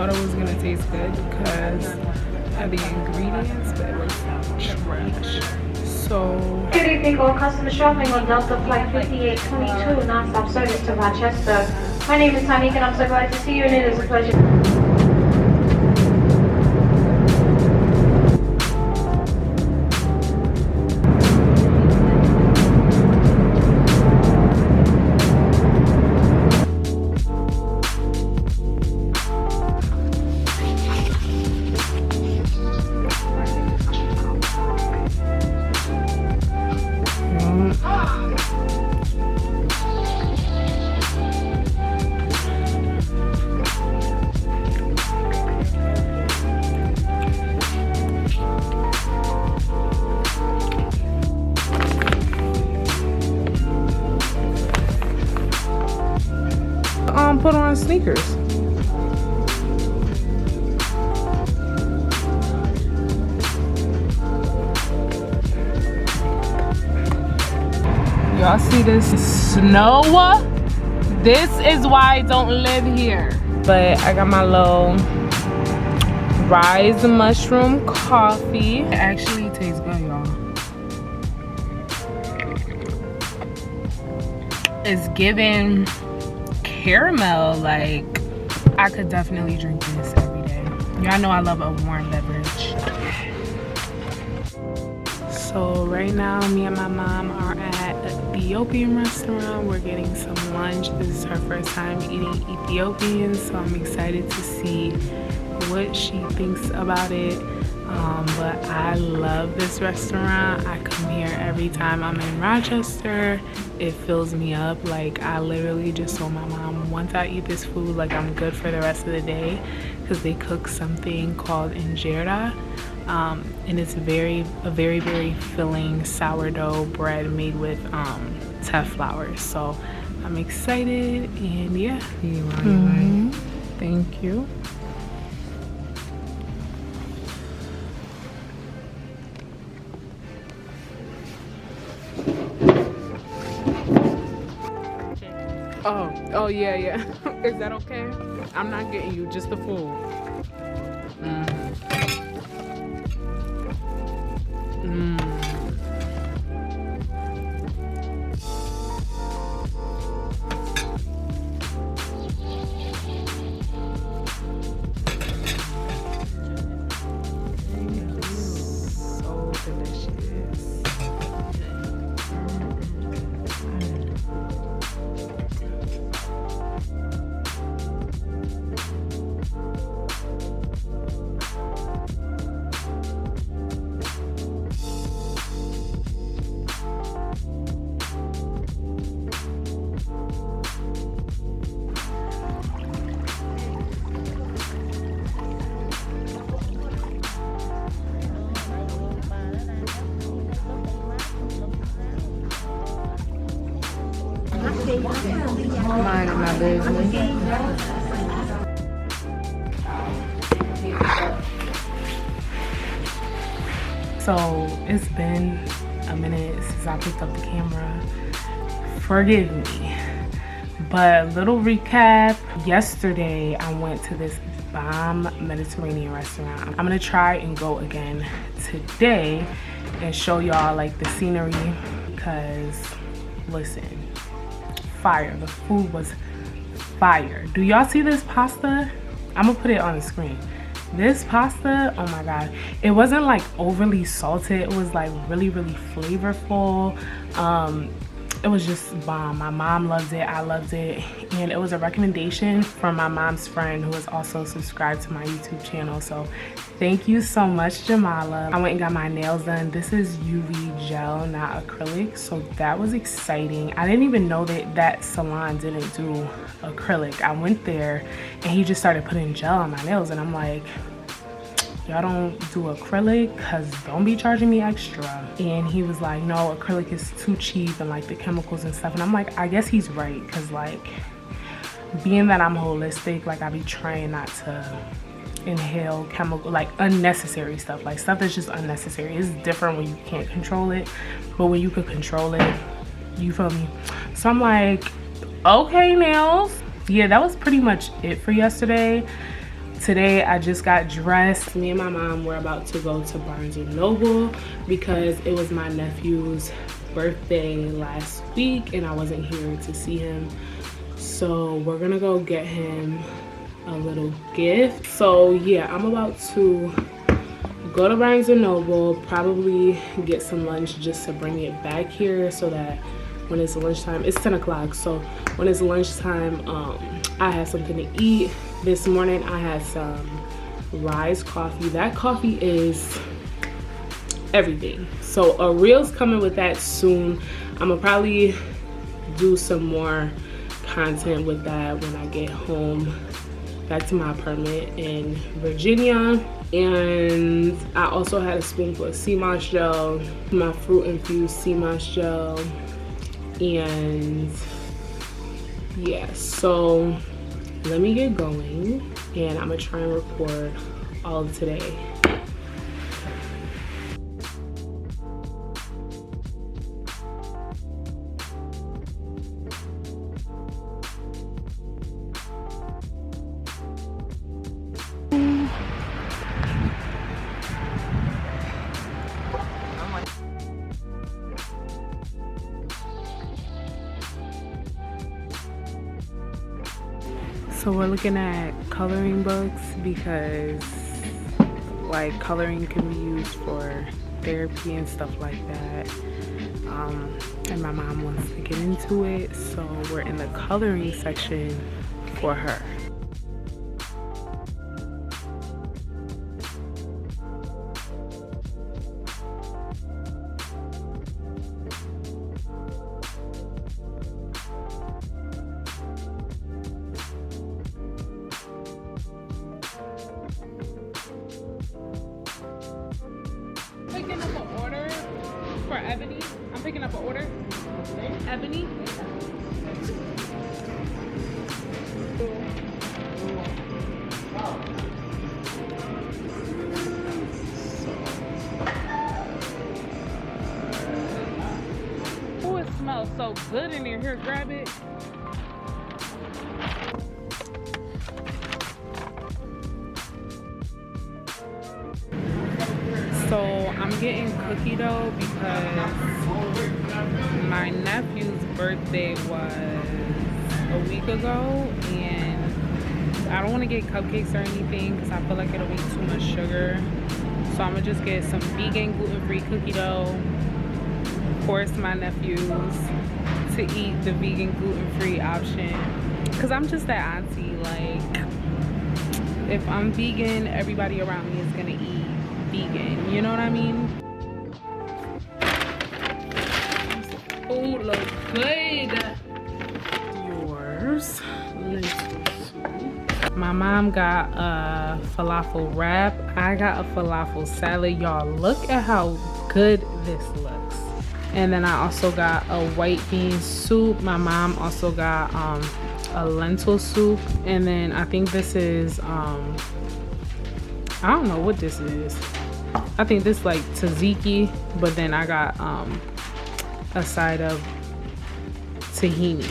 thought it was gonna taste good because of the ingredients, but it was trash. So Good evening, all customers traveling on Delta Flight 5822, non-stop service to Rochester. My name is Tanika and I'm so glad to see you, and it is a pleasure. put on sneakers. Y'all see this snow? This is why I don't live here. But I got my little rise mushroom coffee. It actually tastes good, y'all. It's giving caramel. Like, I could definitely drink this every day. Y'all know I love a warm beverage. So right now, me and my mom are at an Ethiopian restaurant. We're getting some lunch. This is her first time eating Ethiopian, so I'm excited to see what she thinks about it. But I love this restaurant. I come here every time I'm in Rochester. It fills me up. Like, I literally just told my mom, once I eat this food, like, I'm good for the rest of the day, because they cook something called injera. And it's a very filling sourdough bread made with teff flour. So I'm excited, and yeah. Thank you. Oh yeah. Is that okay? I'm not getting you, just the food. So delicious. Minding my business. So it's been a minute since I picked up the camera. Forgive me. But little recap. Yesterday I went to this bomb Mediterranean restaurant. I'm gonna try and go again today and show y'all like the scenery, because listen, fire. The food was fire. Do y'all see this pasta? I'm gonna put it on the screen. This pasta, oh my god, it wasn't like overly salted. It was like really flavorful. It was just bomb. My mom loved it, I loved it, and it was a recommendation from my mom's friend who is also subscribed to my YouTube channel. So thank you so much, Jamala. I went and got my nails done. This is UV gel, not acrylic, so that was exciting. I didn't even know that salon didn't do acrylic. I went there and he just started putting gel on my nails, and I'm like, y'all don't do acrylic, because don't be charging me extra. And he was like, no, acrylic is too cheap, and like the chemicals and stuff. And I'm like, I guess he's right, because like, being that I'm holistic, like I be trying not to inhale chemical, like unnecessary stuff, like stuff that's just unnecessary. It's different when you can't control it, but when you could control it, you feel me? So I'm like, okay, nails. Yeah, that was pretty much it for yesterday. Today I just got dressed. Me and my mom were about to go to Barnes & Noble because it was my nephew's birthday last week and I wasn't here to see him. So we're gonna go get him a little gift. So yeah, I'm about to go to Barnes & Noble, probably get some lunch just to bring it back here so that when it's lunchtime, it's 10 o'clock, so when it's lunchtime, I have something to eat. This morning I had some Rise coffee. That coffee is everything. So a reel's coming with that soon. I'm gonna probably do some more content with that when I get home back to my apartment in Virginia. And I also had a spoonful of sea moss gel, my fruit infused sea moss gel. And yeah, so let me get going and I'm gonna try and record all of today. So we're looking at coloring books because like coloring can be used for therapy and stuff like that. And my mom wants to get into it, so we're in the coloring section for her. Picking up an order for Ebony. I'm picking up an order. Ebony. Oh, it smells so good in here. Here, grab it. So I'm getting cookie dough because my nephew's birthday was a week ago and I don't want to get cupcakes or anything because I feel like it'll be too much sugar. So I'm gonna just get some vegan gluten-free cookie dough, force my nephews to eat the vegan gluten-free option because I'm just that auntie. Like if I'm vegan, everybody around me is gonna eat vegan, you know what I mean? Food looks good. Yours. My mom got a falafel wrap. I got a falafel salad. Y'all, look at how good this looks. And then I also got a white bean soup. My mom also got a lentil soup. And then I think this is I don't know what this is. I think this is like tzatziki, but then I got a side of tahini.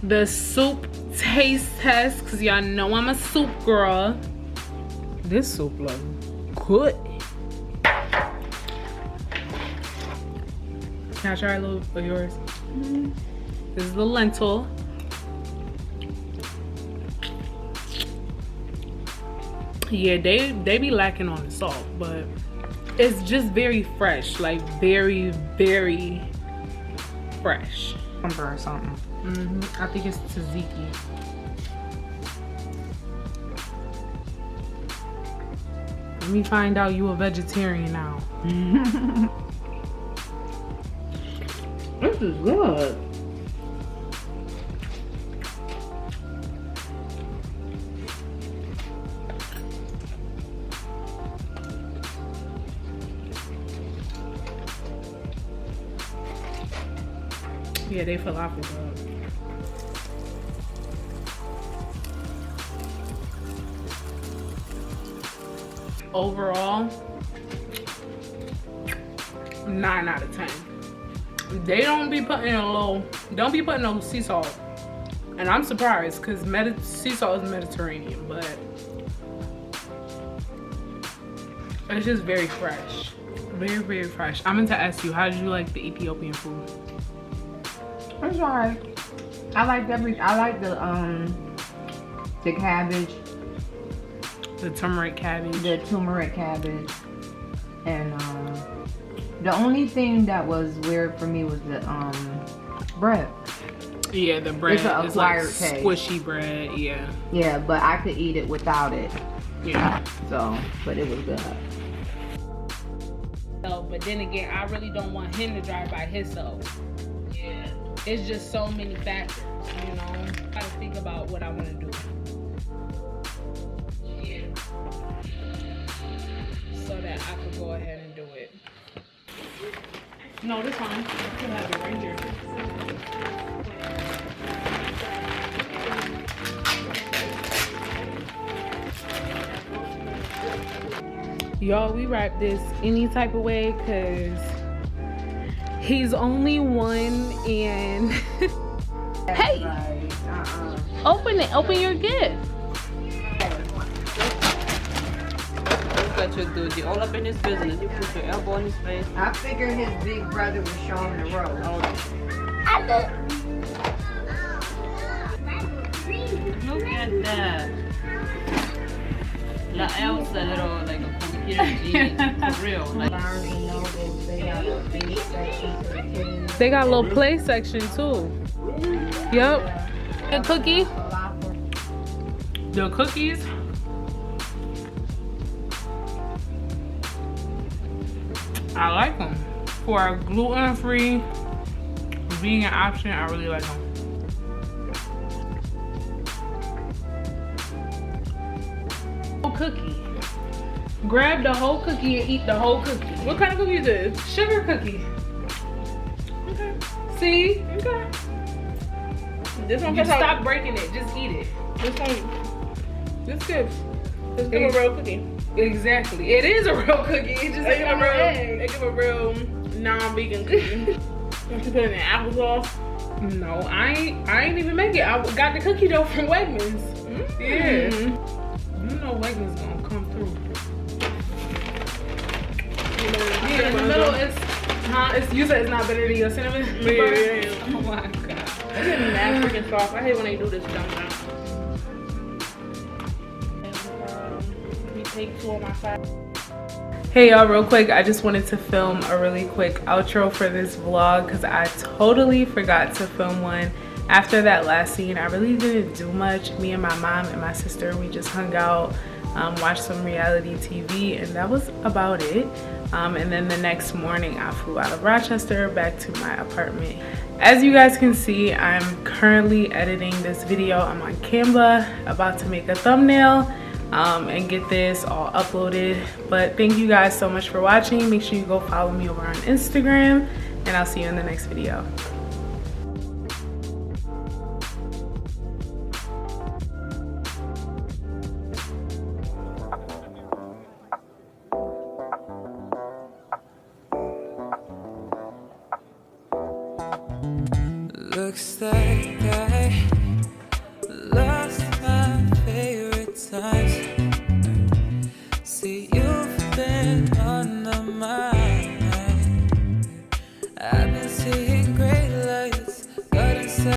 The soup taste test, because y'all know I'm a soup girl. This soup looks good. Can I try a little of yours? Mm-hmm. This is the lentil. Yeah, they be lacking on the salt, but it's just very fresh, like very, very fresh. Or something. I think it's tzatziki. Let me find out you a vegetarian now. This is good. Yeah, they falafel good. Overall, 9 out of 10. They don't be putting don't be putting no sea salt. And I'm surprised because sea salt is Mediterranean, but it's just very fresh. Very, very fresh. I meant to ask you, how did you like the Ethiopian food? It's alright. I like the cabbage. The turmeric cabbage. The turmeric cabbage. And the only thing that was weird for me was the bread. Yeah, the bread is like taste. Squishy bread, yeah. Yeah, but I could eat it without it. Yeah. So, but it was good. So, but then again, I really don't want him to drive by himself. Yeah. It's just so many factors, you know. I gotta think about what I want to do. Yeah. So that I could go ahead and do it. No, this one. I still have it right here. Y'all, we wrap this any type of way because he's only one and hey, open it, open your gift. What you do? You all up in his business. You put your elbow in his face. I figured his big brother would show him the road. Look at that. La Elsa, little like a computer genius, for real. Like, They got a little play section too. Yep. The cookie. The cookies. I like them. For a gluten-free vegan option, I really like them. Cookie. Grab the whole cookie and eat the whole cookie. What kind of cookie is this? Sugar cookie. Okay. See? Okay. This one, you stop breaking it. Just eat it. This one, this good. It's a real cookie. Exactly. It is a real cookie. It just ain't a real egg. They give a real non-vegan cookie. Don't you put it in applesauce? No, I ain't even make it. I got the cookie dough from Wegmans. Yeah. You know Wegmans gonna come through. Yeah, in the middle it's you said it's not better than your cinnamon? yeah. Oh my god. It's mad freaking soft. I hate when they do this dumb down. Let me take two on my side. Hey y'all, real quick, I just wanted to film a really quick outro for this vlog because I totally forgot to film one. After that last scene, I really didn't do much. Me and my mom and my sister, we just hung out, watched some reality TV, and that was about it. And then the next morning, I flew out of Rochester back to my apartment. As you guys can see, I'm currently editing this video. I'm on Canva, about to make a thumbnail and get this all uploaded. But thank you guys so much for watching. Make sure you go follow me over on Instagram, and I'll see you in the next video. Looks like I lost my favorite times. See, you've been on the mind.